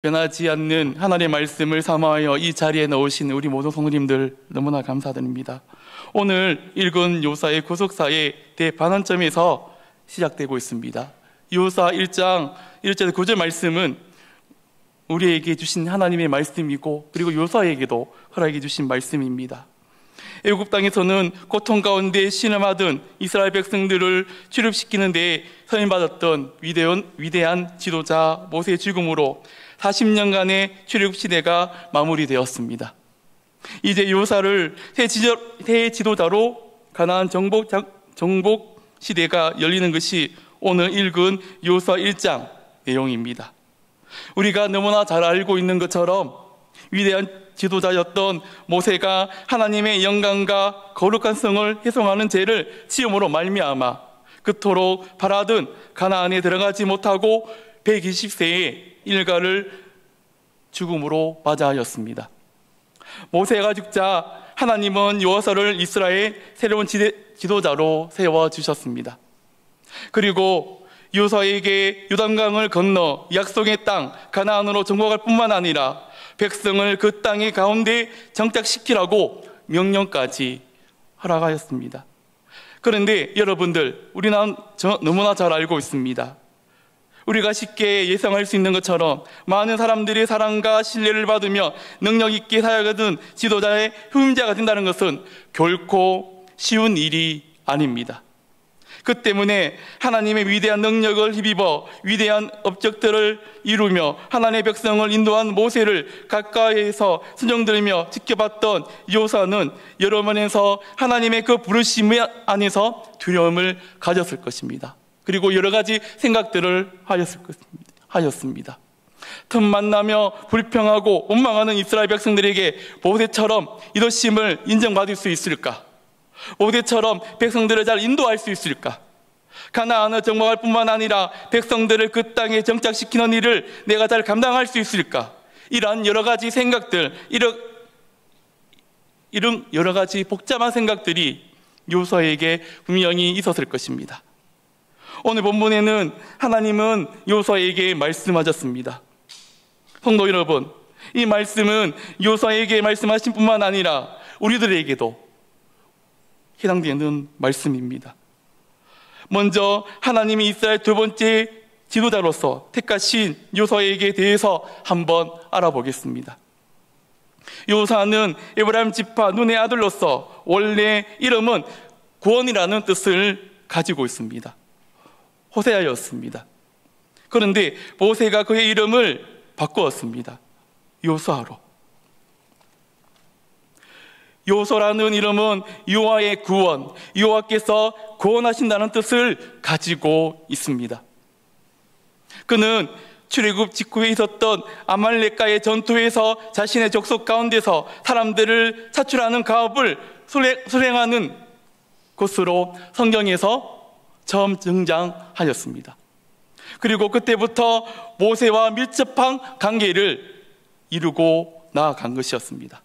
변하지 않는 하나님의 말씀을 삼아하여 이 자리에 넣으신 우리 모든 성도님들 너무나 감사드립니다. 오늘 읽은 요사의 구속사의 대반환점에서 시작되고 있습니다. 요사 1장 1절 9절 말씀은 우리에게 주신 하나님의 말씀이고, 그리고 요사에게도 허락해 주신 말씀입니다. 애굽 땅에서는 고통 가운데 신음하던 이스라엘 백성들을 출입시키는 데에 선임받았던 위대한 지도자 모세의 죽음으로 40년간의 출애굽 시대가 마무리되었습니다. 이제 요사를 새 지도자로 가나안 정복 시대가 열리는 것이 오늘 읽은 요사 1장 내용입니다. 우리가 너무나 잘 알고 있는 것처럼 위대한 지도자였던 모세가 하나님의 영광과 거룩한 성을 훼손하는 죄를 지음으로 말미암아 그토록 바라던 가나안에 들어가지 못하고 120세에 일가를 죽음으로 맞이하였습니다. 모세가 죽자 하나님은 요사를 이스라엘의 새로운 지도자로 세워주셨습니다. 그리고 요사에게 요단강을 건너 약속의 땅 가나안으로 정복할 뿐만 아니라 백성을 그 땅의 가운데 정착시키라고 명령까지 허락하였습니다. 그런데 여러분들, 우리는 너무나 잘 알고 있습니다. 우리가 쉽게 예상할 수 있는 것처럼 많은 사람들의 사랑과 신뢰를 받으며 능력 있게 사역하던 지도자의 후임자가 된다는 것은 결코 쉬운 일이 아닙니다. 그 때문에 하나님의 위대한 능력을 힘입어 위대한 업적들을 이루며 하나님의 백성을 인도한 모세를 가까이에서 순종들으며 지켜봤던 요사는 여러 면에서 하나님의 그 부르심 안에서 두려움을 가졌을 것입니다. 그리고 여러 가지 생각들을 하였습니다. 틈만 나며 불평하고 원망하는 이스라엘 백성들에게 모세처럼 이도심을 인정받을 수 있을까? 모세처럼 백성들을 잘 인도할 수 있을까? 가나안을 정복할 뿐만 아니라 백성들을 그 땅에 정착시키는 일을 내가 잘 감당할 수 있을까? 이런 여러 가지 생각들, 이런 여러 가지 복잡한 생각들이 요사에게 분명히 있었을 것입니다. 오늘 본문에는 하나님은 요사에게 말씀하셨습니다. 성도 여러분, 이 말씀은 요사에게 말씀하신 뿐만 아니라 우리들에게도 해당되는 말씀입니다. 먼저 하나님이 이스라엘 두 번째 지도자로서 택하신 요사에게 대해서 한번 알아보겠습니다. 요사는 에브라임 지파 눈의 아들로서 원래 이름은 구원이라는 뜻을 가지고 있습니다. 호세아였습니다. 그런데 모세가 그의 이름을 바꾸었습니다. 요사로. 요소라는 이름은 여호와의 구원, 여호와께서 구원하신다는 뜻을 가지고 있습니다. 그는 출애굽 직후에 있었던 아말렉과의 전투에서 자신의 족속 가운데서 사람들을 차출하는 가업을 수행하는 곳으로 성경에서 처음 등장하였습니다. 그리고 그때부터 모세와 밀접한 관계를 이루고 나아간 것이었습니다.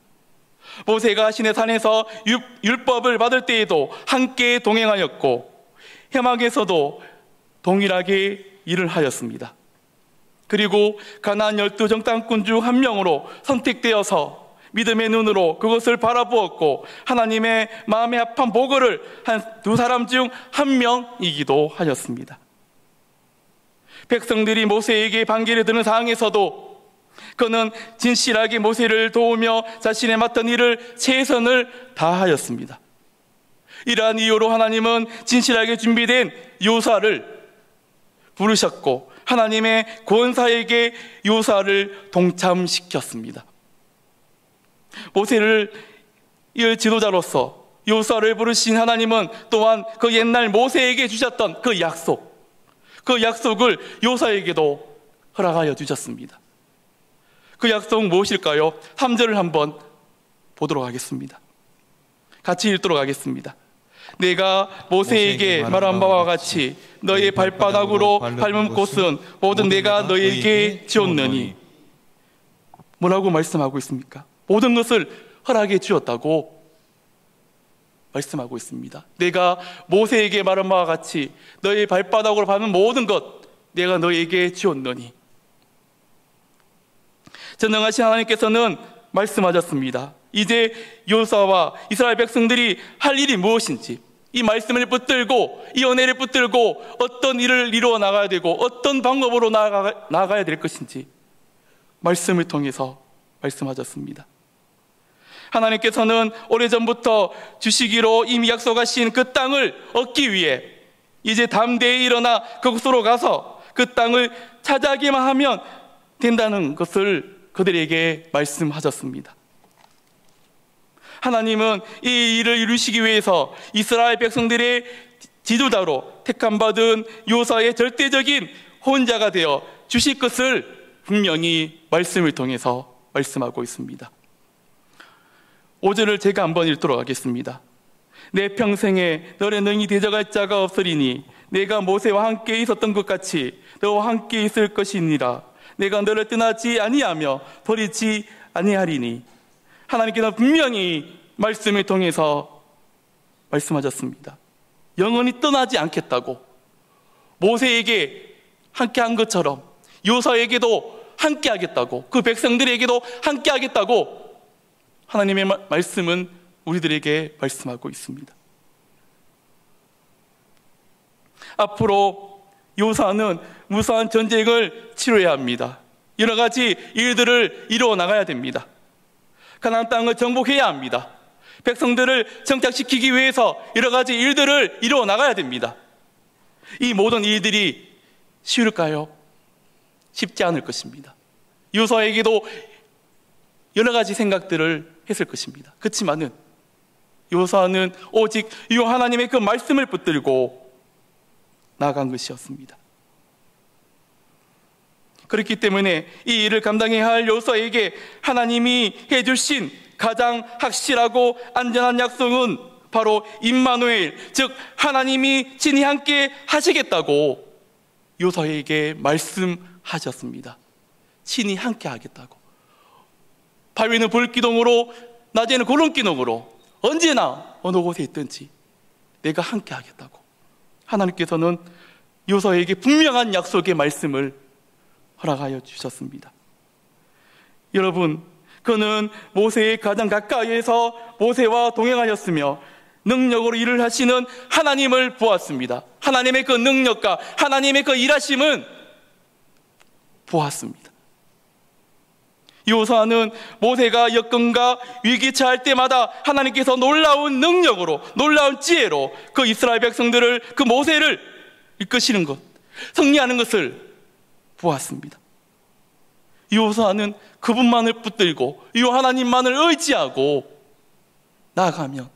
모세가 시내산에서 율법을 받을 때에도 함께 동행하였고 해막에서도 동일하게 일을 하였습니다. 그리고 가나안 12정탐꾼 중 한 명으로 선택되어서 믿음의 눈으로 그것을 바라보았고 하나님의 마음에 합한 보고를 한 두 사람 중 한 명이기도 하였습니다. 백성들이 모세에게 반기를 드는 상황에서도 그는 진실하게 모세를 도우며 자신의 맡은 일을 최선을 다하였습니다. 이러한 이유로 하나님은 진실하게 준비된 요사를 부르셨고 하나님의 권사에게 요사를 동참시켰습니다. 모세를 이을 지도자로서 요사를 부르신 하나님은 또한 그 옛날 모세에게 주셨던 그 약속을 요사에게도 허락하여 주셨습니다. 그 약속은 무엇일까요? 3절을 한번 보도록 하겠습니다. 같이 읽도록 하겠습니다. 내가 모세에게 말한 바와 같이 너의 발바닥으로 밟은 곳은 모든 내가 너에게 지었느니. 뭐라고 말씀하고 있습니까? 모든 것을 허락해 주었다고 말씀하고 있습니다. 내가 모세에게 말한 바와 같이 너의 발바닥으로 밟은 모든 것 내가 너에게 지었느니. 전능하신 하나님께서는 말씀하셨습니다. 이제 요사와 이스라엘 백성들이 할 일이 무엇인지, 이 말씀을 붙들고 이 은혜를 붙들고 어떤 일을 이루어 나가야 되고 어떤 방법으로 나가야 될 것인지 말씀을 통해서 말씀하셨습니다. 하나님께서는 오래전부터 주시기로 이미 약속하신 그 땅을 얻기 위해 이제 담대히 일어나 그곳으로 가서 그 땅을 차지하기만 하면 된다는 것을 그들에게 말씀하셨습니다. 하나님은 이 일을 이루시기 위해서 이스라엘 백성들의 지도자로 택함받은 요사의 절대적인 혼자가 되어 주실 것을 분명히 말씀을 통해서 말씀하고 있습니다. 5절을 제가 한번 읽도록 하겠습니다. 내 평생에 너를 능히 대적할 자가 없으리니 내가 모세와 함께 있었던 것 같이 너와 함께 있을 것이니라. 내가 너를 떠나지 아니하며 버리지 아니하리니. 하나님께서 분명히 말씀을 통해서 말씀하셨습니다. 영원히 떠나지 않겠다고. 모세에게 함께한 것처럼 요사에게도 함께하겠다고, 그 백성들에게도 함께하겠다고 하나님의 말씀은 우리들에게 말씀하고 있습니다. 앞으로 요사는 무수한 전쟁을 치러야 합니다. 여러 가지 일들을 이루어 나가야 됩니다. 가나안 땅을 정복해야 합니다. 백성들을 정착시키기 위해서 여러 가지 일들을 이루어 나가야 됩니다. 이 모든 일들이 쉬울까요? 쉽지 않을 것입니다. 요사에게도 여러 가지 생각들을 했을 것입니다. 그렇지만은 요사는 오직 이 하나님의 그 말씀을 붙들고 나아간 것이었습니다. 그렇기 때문에 이 일을 감당해야 할 요사에게 하나님이 해주신 가장 확실하고 안전한 약속은 바로 임마누엘, 즉 하나님이 친히 함께 하시겠다고 요사에게 말씀하셨습니다. 친히 함께 하겠다고. 밤에는 불기둥으로 낮에는 구름기둥으로 언제나 어느 곳에 있든지 내가 함께 하겠다고 하나님께서는 요사에게 분명한 약속의 말씀을 허락하여 주셨습니다. 여러분, 그는 모세의 가장 가까이에서 모세와 동행하였으며 능력으로 일을 하시는 하나님을 보았습니다. 하나님의 그 능력과 하나님의 그 일하심은 보았습니다. 요사는 모세가 여건과 위기에 처할 때마다 하나님께서 놀라운 능력으로, 놀라운 지혜로 그 이스라엘 백성들을, 그 모세를 이끄시는 것, 승리하는 것을 보았습니다. 요사는 그분만을 붙들고 이 하나님만을 의지하고 나아가면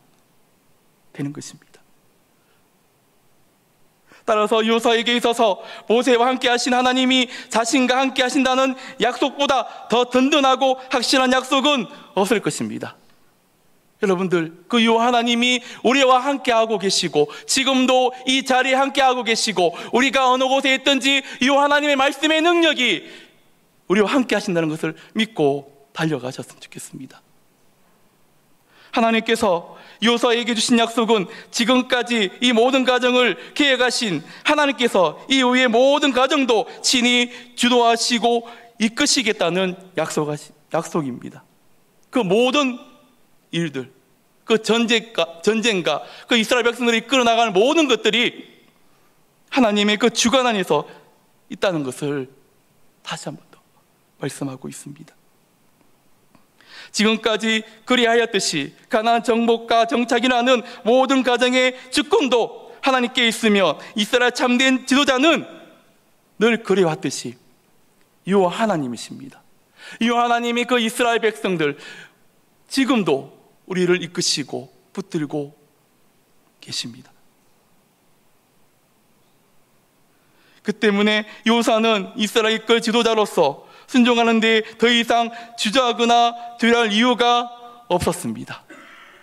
되는 것입니다. 따라서 요사에게 있어서 모세와 함께 하신 하나님이 자신과 함께 하신다는 약속보다 더 든든하고 확실한 약속은 없을 것입니다. 여러분들, 그 요 하나님이 우리와 함께하고 계시고 지금도 이 자리에 함께하고 계시고 우리가 어느 곳에 있든지 요 하나님의 말씀의 능력이 우리와 함께 하신다는 것을 믿고 달려가셨으면 좋겠습니다. 하나님께서 요사에게 주신 약속은 지금까지 이 모든 가정을 계획하신 하나님께서 이후의 모든 가정도 친히 주도하시고 이끄시겠다는 약속입니다. 그 모든 일들, 그 전쟁과 그 이스라엘 백성들이 이끌어 나가는 모든 것들이 하나님의 그 주관 안에서 있다는 것을 다시 한 번 더 말씀하고 있습니다. 지금까지 그리하였듯이 가나안 정복과 정착이라는 모든 가정의 주권도 하나님께 있으며 이스라엘 참된 지도자는 늘 그래왔듯이 이 하나님이십니다. 이 하나님이 그 이스라엘 백성들 지금도 우리를 이끄시고 붙들고 계십니다. 그 때문에 요사는 이스라엘 이끌 지도자로서 순종하는 데 더 이상 주저하거나 두려워할 이유가 없었습니다.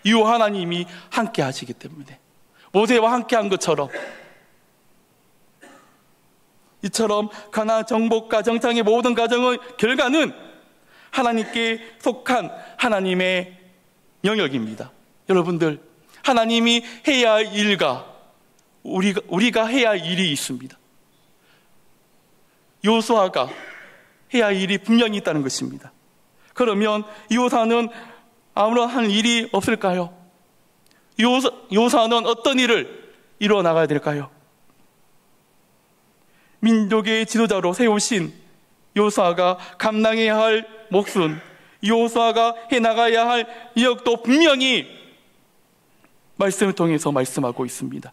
이 하나님이 함께 하시기 때문에 모세와 함께 한 것처럼 이처럼 가나안 정복과 정착의 모든 과정의 결과는 하나님께 속한 하나님의 영역입니다. 여러분들, 하나님이 해야 할 일과 우리가 해야 할 일이 있습니다. 요수아가 해야 할 일이 분명히 있다는 것입니다. 그러면 요사는 아무런 한 일이 없을까요? 요사는 어떤 일을 이루어 나가야 될까요? 민족의 지도자로 세우신 요사가 감당해야 할 몫은, 요사가 해나가야 할 이역도 분명히 말씀을 통해서 말씀하고 있습니다.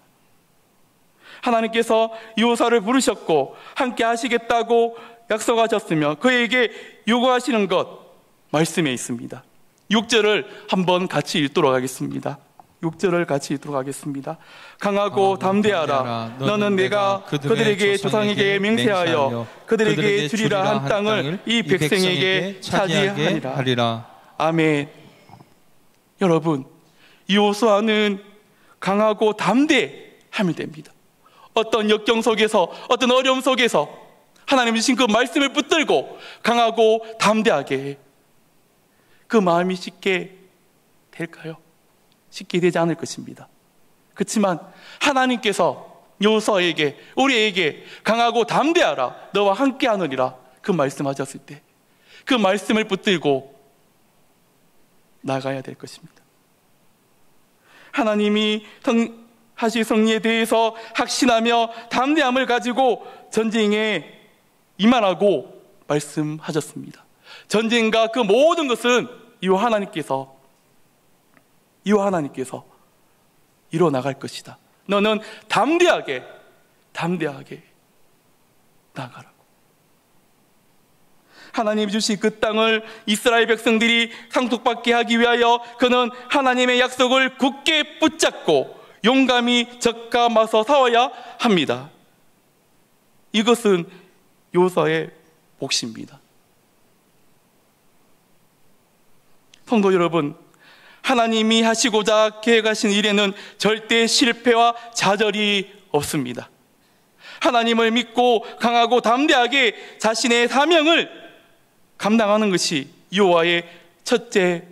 하나님께서 요사를 부르셨고 함께 하시겠다고 약속하셨으며 그에게 요구하시는 것 말씀에 있습니다. 6절을 한번 같이 읽도록 하겠습니다. 6절을 같이 읽도록 하겠습니다. 강하고 담대하라. 너는 내가 그들에게 조상에게 맹세하여 그들에게 주리라 한 땅을 이 백성에게 차지하리라. 아멘. 여러분, 여호수아는 강하고 담대하면 됩니다. 어떤 역경 속에서, 어떤 어려움 속에서 하나님 주신 그 말씀을 붙들고 강하고 담대하게, 그 마음이 쉽게 될까요? 쉽게 되지 않을 것입니다. 그렇지만 하나님께서 여호수아에게, 우리에게 강하고 담대하라, 너와 함께 하느니라 그 말씀하셨을 때 그 말씀을 붙들고 나가야 될 것입니다. 하나님이 하실 승리에 대해서 확신하며 담대함을 가지고 전쟁에 임하라고 말씀하셨습니다. 전쟁과 그 모든 것은 이 하나님께서 이루어 나갈 것이다. 너는 담대하게 나가라고. 하나님이 주신 그 땅을 이스라엘 백성들이 상속받게 하기 위하여 그는 하나님의 약속을 굳게 붙잡고 용감히 적과 맞서 싸워야 합니다. 이것은 여호수아의 몫입니다. 성도 여러분, 하나님이 하시고자 계획하신 일에는 절대 실패와 좌절이 없습니다. 하나님을 믿고 강하고 담대하게 자신의 사명을 감당하는 것이 여호와의 첫째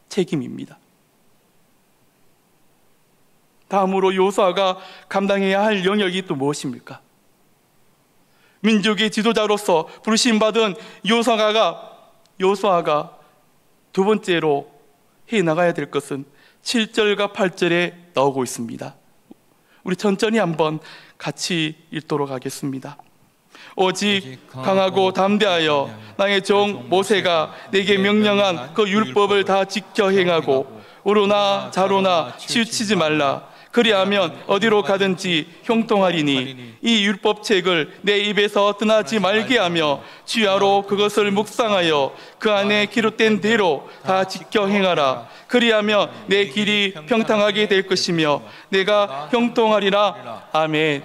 책임입니다. 다음으로 여호수아가 감당해야 할 영역이 또 무엇입니까? 민족의 지도자로서 부르심받은 여호수아가 두 번째로 해나가야 될 것은 7절과 8절에 나오고 있습니다. 우리 천천히 한번 같이 읽도록 하겠습니다. 오직 강하고 담대하여 나의 종 모세가 내게 명령한 그 율법을 다 지켜 행하고 우로나 좌로나 치우치지 말라. 그리하면 어디로 가든지 형통하리니 이 율법책을 내 입에서 떠나지 말게 하며 주야로 그것을 묵상하여 그 안에 기록된 대로 다 지켜 행하라. 그리하면 내 길이 평탄하게 될 것이며 내가 형통하리라. 아멘.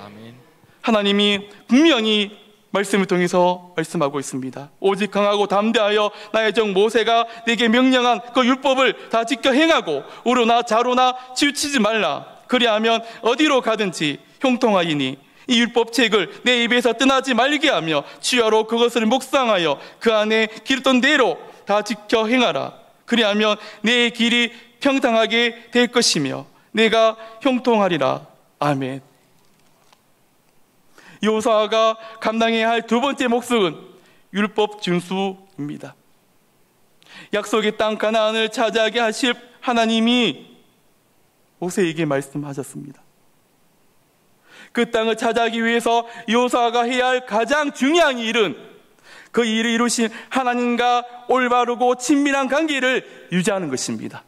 하나님이 분명히 말씀을 통해서 말씀하고 있습니다. 오직 강하고 담대하여 나의 종 모세가 내게 명령한 그 율법을 다 지켜 행하고 우로나 좌로나 치우치지 말라. 그리하면 어디로 가든지 형통하리니 이 율법책을 내 입에서 떠나지 말게 하며 주야로 그것을 묵상하여 그 안에 기록된 대로 다 지켜 행하라. 그리하면 내 길이 평탄하게 될 것이며 내가 형통하리라. 아멘. 여호수아가 감당해야 할 두 번째 몫은 율법 준수입니다. 약속의 땅 가나안을 차지하게 하실 하나님이 모세에게 말씀하셨습니다. 그 땅을 차지하기 위해서 여호수아가 해야 할 가장 중요한 일은 그 일을 이루신 하나님과 올바르고 친밀한 관계를 유지하는 것입니다.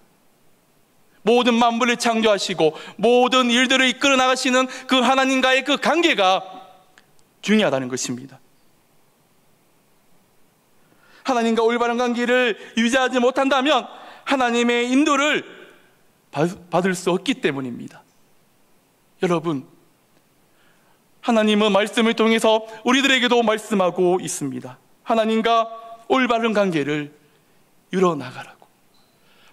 모든 만물을 창조하시고 모든 일들을 이끌어 나가시는 그 하나님과의 그 관계가 중요하다는 것입니다. 하나님과 올바른 관계를 유지하지 못한다면 하나님의 인도를 받을 수 없기 때문입니다. 여러분, 하나님은 말씀을 통해서 우리들에게도 말씀하고 있습니다. 하나님과 올바른 관계를 이뤄나가라고.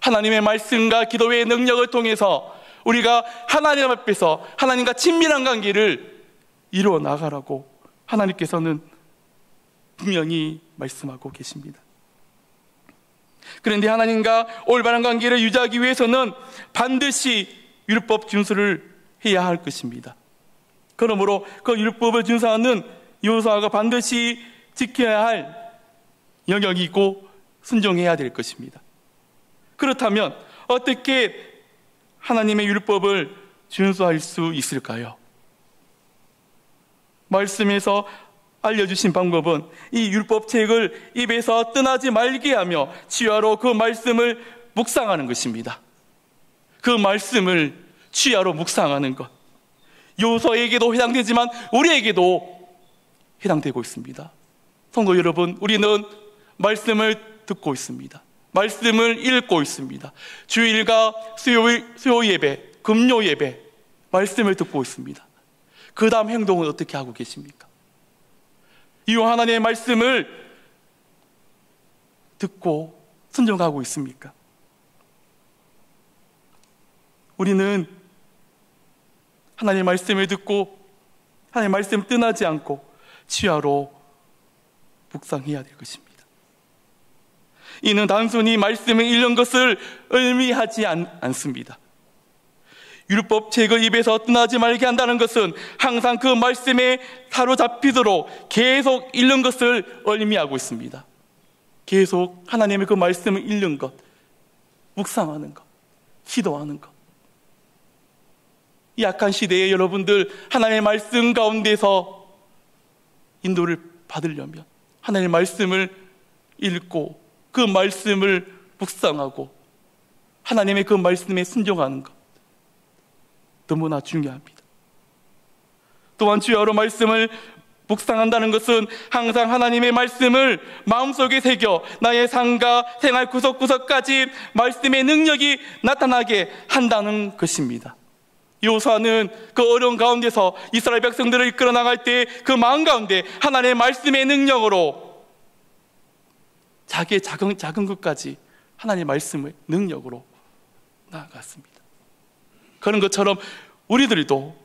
하나님의 말씀과 기도의 능력을 통해서 우리가 하나님 앞에서 하나님과 친밀한 관계를 이뤄나가라고 하나님께서는 분명히 말씀하고 계십니다. 그런데 하나님과 올바른 관계를 유지하기 위해서는 반드시 율법 준수를 해야 할 것입니다. 그러므로 그 율법을 준수하는 여호수아가 반드시 지켜야 할 영역이 있고 순종해야 될 것입니다. 그렇다면 어떻게 하나님의 율법을 준수할 수 있을까요? 말씀에서 알려주신 방법은 이 율법책을 입에서 떠나지 말게 하며 취하로 그 말씀을 묵상하는 것입니다. 그 말씀을 취하로 묵상하는 것, 요서에게도 해당되지만 우리에게도 해당되고 있습니다. 성도 여러분, 우리는 말씀을 듣고 있습니다. 말씀을 읽고 있습니다. 주일과 수요 예배, 금요 예배, 말씀을 듣고 있습니다. 그 다음 행동은 어떻게 하고 계십니까? 이 하나님의 말씀을 듣고 순종하고 있습니까? 우리는 하나님의 말씀을 듣고 하나님의 말씀 떠나지 않고 취하로 묵상해야 될 것입니다. 이는 단순히 말씀을 읽는 것을 의미하지 않습니다. 율법책을 입에서 떠나지 말게 한다는 것은 항상 그 말씀에 사로잡히도록 계속 읽는 것을 의미하고 있습니다. 계속 하나님의 그 말씀을 읽는 것, 묵상하는 것, 기도하는 것. 이 악한 시대에 여러분들 하나님의 말씀 가운데서 인도를 받으려면 하나님의 말씀을 읽고 그 말씀을 묵상하고 하나님의 그 말씀에 순종하는 것 너무나 중요합니다. 또한 주야로 말씀을 묵상한다는 것은 항상 하나님의 말씀을 마음속에 새겨 나의 삶과 생활 구석구석까지 말씀의 능력이 나타나게 한다는 것입니다. 요수아는 그 어려운 가운데서 이스라엘 백성들을 이끌어 나갈 때 그 마음 가운데 하나님의 말씀의 능력으로 자기의 작은 것까지 하나님의 말씀의 능력으로 나아갔습니다. 그런 것처럼 우리들도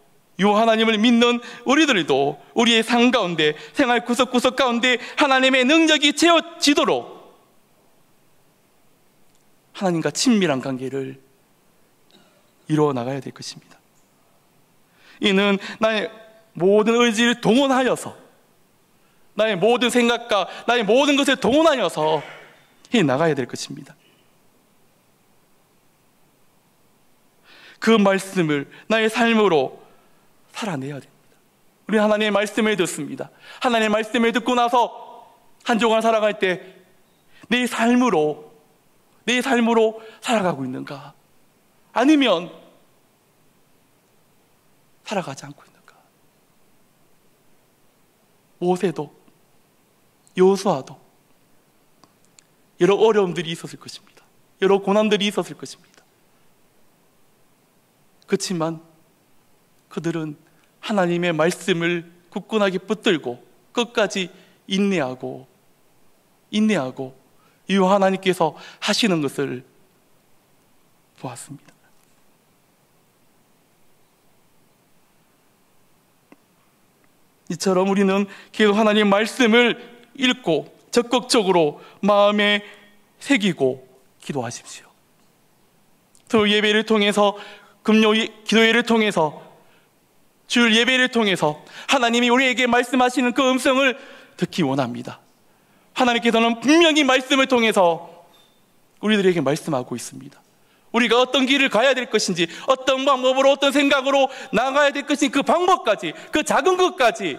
이 하나님을 믿는 우리들도 우리의 삶 가운데 생활 구석구석 가운데 하나님의 능력이 채워지도록 하나님과 친밀한 관계를 이루어 나가야 될 것입니다. 이는 나의 모든 의지를 동원하여서 나의 모든 생각과 나의 모든 것을 동원하여서 해 나가야 될 것입니다. 그 말씀을 나의 삶으로 살아내야 됩니다. 우리 하나님의 말씀을 듣습니다. 하나님의 말씀을 듣고 나서 한 주간 살아갈 때 내 삶으로 살아가고 있는가? 아니면 살아가지 않고 있는가? 모세도 여호수아도 여러 어려움들이 있었을 것입니다. 여러 고난들이 있었을 것입니다. 그렇지만 그들은 하나님의 말씀을 굳건하게 붙들고 끝까지 인내하고 이 하나님께서 하시는 것을 보았습니다. 이처럼 우리는 계속 하나님의 말씀을 읽고 적극적으로 마음에 새기고 기도하십시오. 또 예배를 통해서 금요 기도회를 통해서 주일 예배를 통해서 하나님이 우리에게 말씀하시는 그 음성을 듣기 원합니다. 하나님께서는 분명히 말씀을 통해서 우리들에게 말씀하고 있습니다. 우리가 어떤 길을 가야 될 것인지, 어떤 방법으로, 어떤 생각으로 나가야 될 것인지 그 방법까지, 그 작은 것까지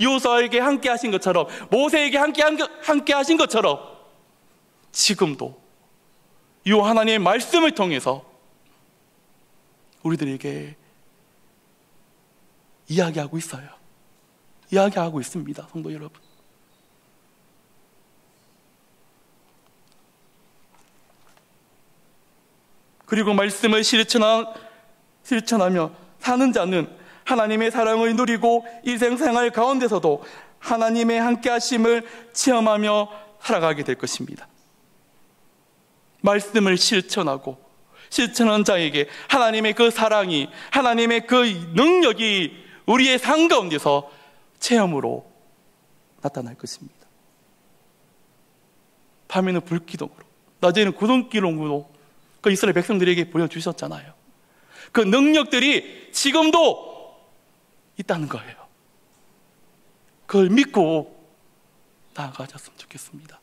여호수아에게 함께 하신 것처럼, 모세에게 함께 하신 것처럼 지금도 이 하나님의 말씀을 통해서 우리들에게 이야기하고 있어요. 이야기하고 있습니다, 성도 여러분. 그리고 말씀을 실천하며 사는 자는 하나님의 사랑을 누리고 일생생활 가운데서도 하나님의 함께하심을 체험하며 살아가게 될 것입니다. 말씀을 실천한 자에게 하나님의 그 사랑이, 하나님의 그 능력이 우리의 삶 가운데서 체험으로 나타날 것입니다. 밤에는 불기둥으로, 낮에는 구름기둥으로 그 이스라엘 백성들에게 보여주셨잖아요. 그 능력들이 지금도 있다는 거예요. 그걸 믿고 나아가셨으면 좋겠습니다.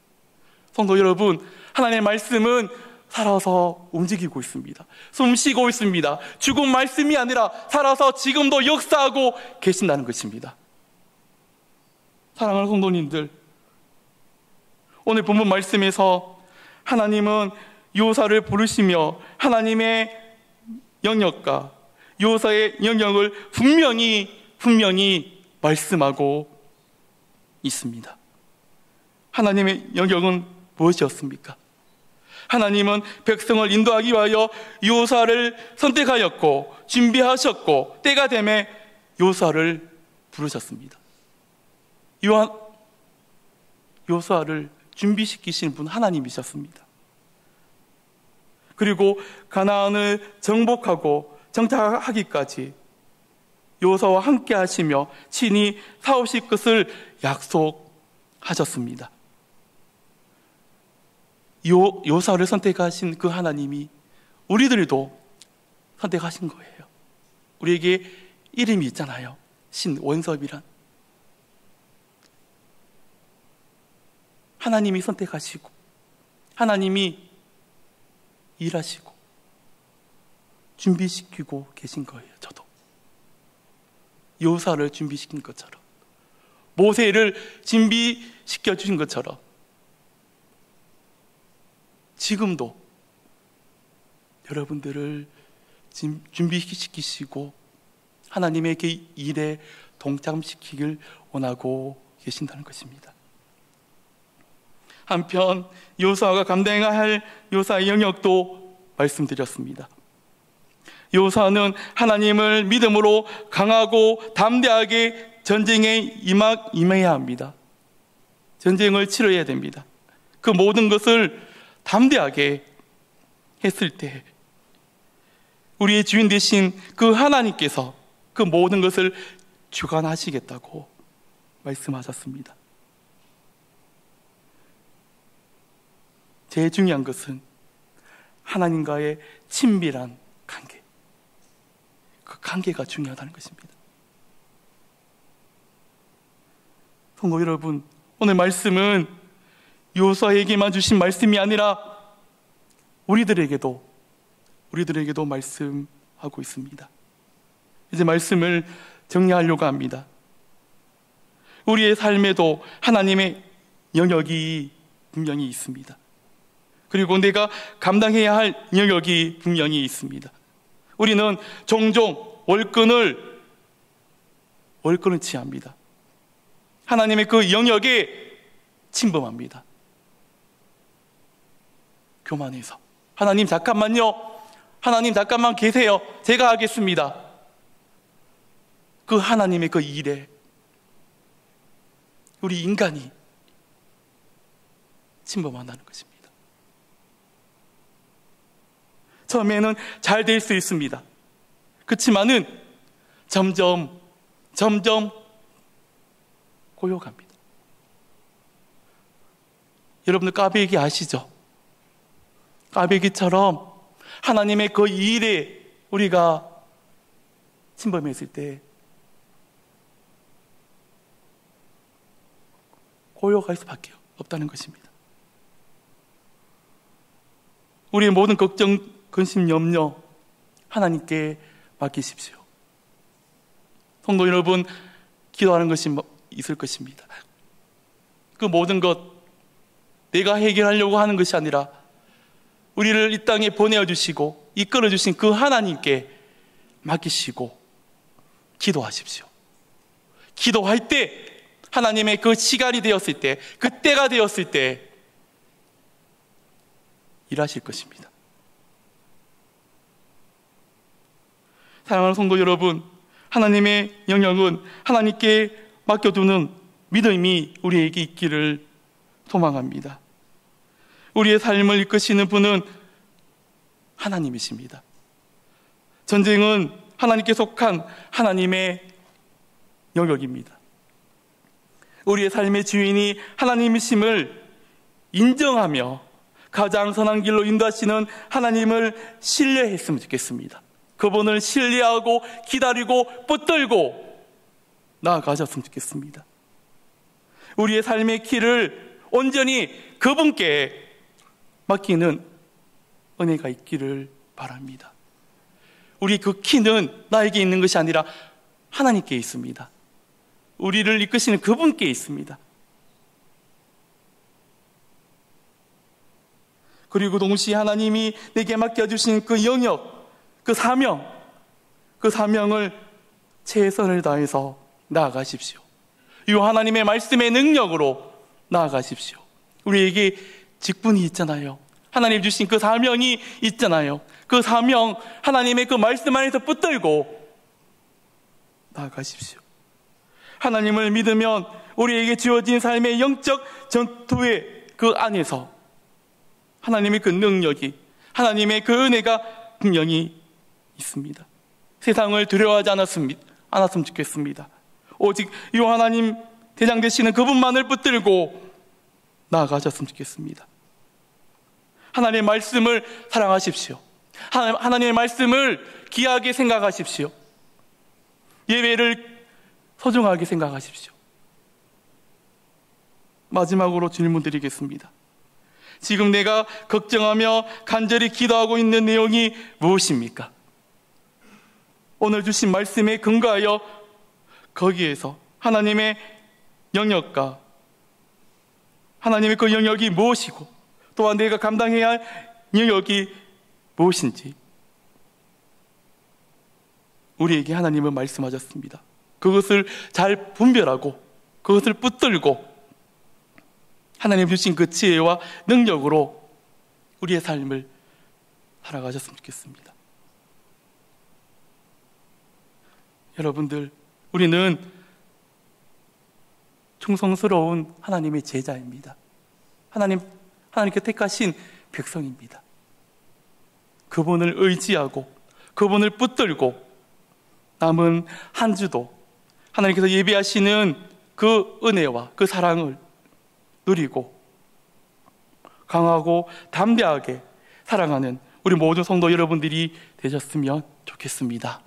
성도 여러분, 하나님의 말씀은 살아서 움직이고 있습니다. 숨 쉬고 있습니다. 죽은 말씀이 아니라 살아서 지금도 역사하고 계신다는 것입니다. 사랑하는 성도님들, 오늘 본문 말씀에서 하나님은 요사를 부르시며 하나님의 영역과 요사의 영역을 분명히 말씀하고 있습니다. 하나님의 영역은 무엇이었습니까? 하나님은 백성을 인도하기 위하여 요사를 선택하였고 준비하셨고 때가 되매 요사를 부르셨습니다. 요사를 준비시키신 분 하나님이셨습니다. 그리고 가나안을 정복하고 정착하기까지 요사와 함께 하시며 친히 사오실 것을 약속하셨습니다. 요사를 선택하신 그 하나님이 우리들도 선택하신 거예요. 우리에게 이름이 있잖아요. 신원섭이란. 하나님이 선택하시고 하나님이 일하시고 준비시키고 계신 거예요. 저도 요사를 준비시킨 것처럼, 모세를 준비시켜 주신 것처럼 지금도 여러분들을 준비시키시고 하나님의 그 일에 동참시키길 원하고 계신다는 것입니다. 한편 요사가 감당해야 할 요사의 영역도 말씀드렸습니다. 요사는 하나님을 믿음으로 강하고 담대하게 전쟁에 임해야 합니다. 전쟁을 치러야 됩니다. 그 모든 것을 담대하게 했을 때 우리의 주인 되신 그 하나님께서 그 모든 것을 주관하시겠다고 말씀하셨습니다. 제일 중요한 것은 하나님과의 친밀한 관계, 그 관계가 중요하다는 것입니다. 성도 여러분, 오늘 말씀은 요사에게만 주신 말씀이 아니라 우리들에게도 말씀하고 있습니다. 이제 말씀을 정리하려고 합니다. 우리의 삶에도 하나님의 영역이 분명히 있습니다. 그리고 내가 감당해야 할 영역이 분명히 있습니다. 우리는 종종 월권을 취합니다. 하나님의 그 영역에 침범합니다. 교만해서 하나님 잠깐만요, 하나님 잠깐만 계세요, 제가 하겠습니다. 그 하나님의 그 일에 우리 인간이 침범한다는 것입니다. 처음에는 잘 될 수 있습니다. 그렇지만은 점점 고요합니다. 여러분들 꽈배기 아시죠? 꽈배기처럼 하나님의 그 일에 우리가 침범했을 때 고요할 수밖에 없다는 것입니다. 우리의 모든 걱정, 근심, 염려 하나님께 맡기십시오. 성도 여러분, 기도하는 것이 있을 것입니다. 그 모든 것 내가 해결하려고 하는 것이 아니라 우리를 이 땅에 보내주시고 이끌어 주신 그 하나님께 맡기시고 기도하십시오. 기도할 때 하나님의 그 시간이 되었을 때, 그 때가 되었을 때 일하실 것입니다. 사랑하는 성도 여러분, 하나님의 영역은 하나님께 맡겨두는 믿음이 우리에게 있기를 소망합니다. 우리의 삶을 이끄시는 분은 하나님이십니다. 전쟁은 하나님께 속한 하나님의 영역입니다. 우리의 삶의 주인이 하나님이심을 인정하며 가장 선한 길로 인도하시는 하나님을 신뢰했으면 좋겠습니다. 그분을 신뢰하고 기다리고 붙들고 나아가셨으면 좋겠습니다. 우리의 삶의 길을 온전히 그분께 맡기는 은혜가 있기를 바랍니다. 우리 그 키는 나에게 있는 것이 아니라 하나님께 있습니다. 우리를 이끄시는 그분께 있습니다. 그리고 동시에 하나님이 내게 맡겨주신 그 영역, 그 사명을 최선을 다해서 나아가십시오. 이 하나님의 말씀의 능력으로 나아가십시오. 우리에게 직분이 있잖아요. 하나님 주신 그 사명이 있잖아요. 그 사명, 하나님의 그 말씀 안에서 붙들고 나아가십시오. 하나님을 믿으면 우리에게 주어진 삶의 영적 전투의 그 안에서 하나님의 그 능력이, 하나님의 그 은혜가 분명히 있습니다. 세상을 두려워하지 않았으면 좋겠습니다. 오직 이 하나님 대장 되시는 그분만을 붙들고 나아가셨으면 좋겠습니다. 하나님의 말씀을 사랑하십시오. 하나님의 말씀을 귀하게 생각하십시오. 예배를 소중하게 생각하십시오. 마지막으로 질문 드리겠습니다. 지금 내가 걱정하며 간절히 기도하고 있는 내용이 무엇입니까? 오늘 주신 말씀에 근거하여 거기에서 하나님의 영역과 하나님의 그 영역이 무엇이고 또한 내가 감당해야 할 영역이 무엇인지 우리에게 하나님은 말씀하셨습니다. 그것을 잘 분별하고 그것을 붙들고 하나님 주신 그 지혜와 능력으로 우리의 삶을 살아가셨으면 좋겠습니다. 여러분들, 우리는 충성스러운 하나님의 제자입니다. 하나님께 택하신 백성입니다. 그분을 의지하고 그분을 붙들고 남은 한 주도 하나님께서 예비하시는 그 은혜와 그 사랑을 누리고 강하고 담대하게 사랑하는 우리 모든 성도 여러분들이 되셨으면 좋겠습니다.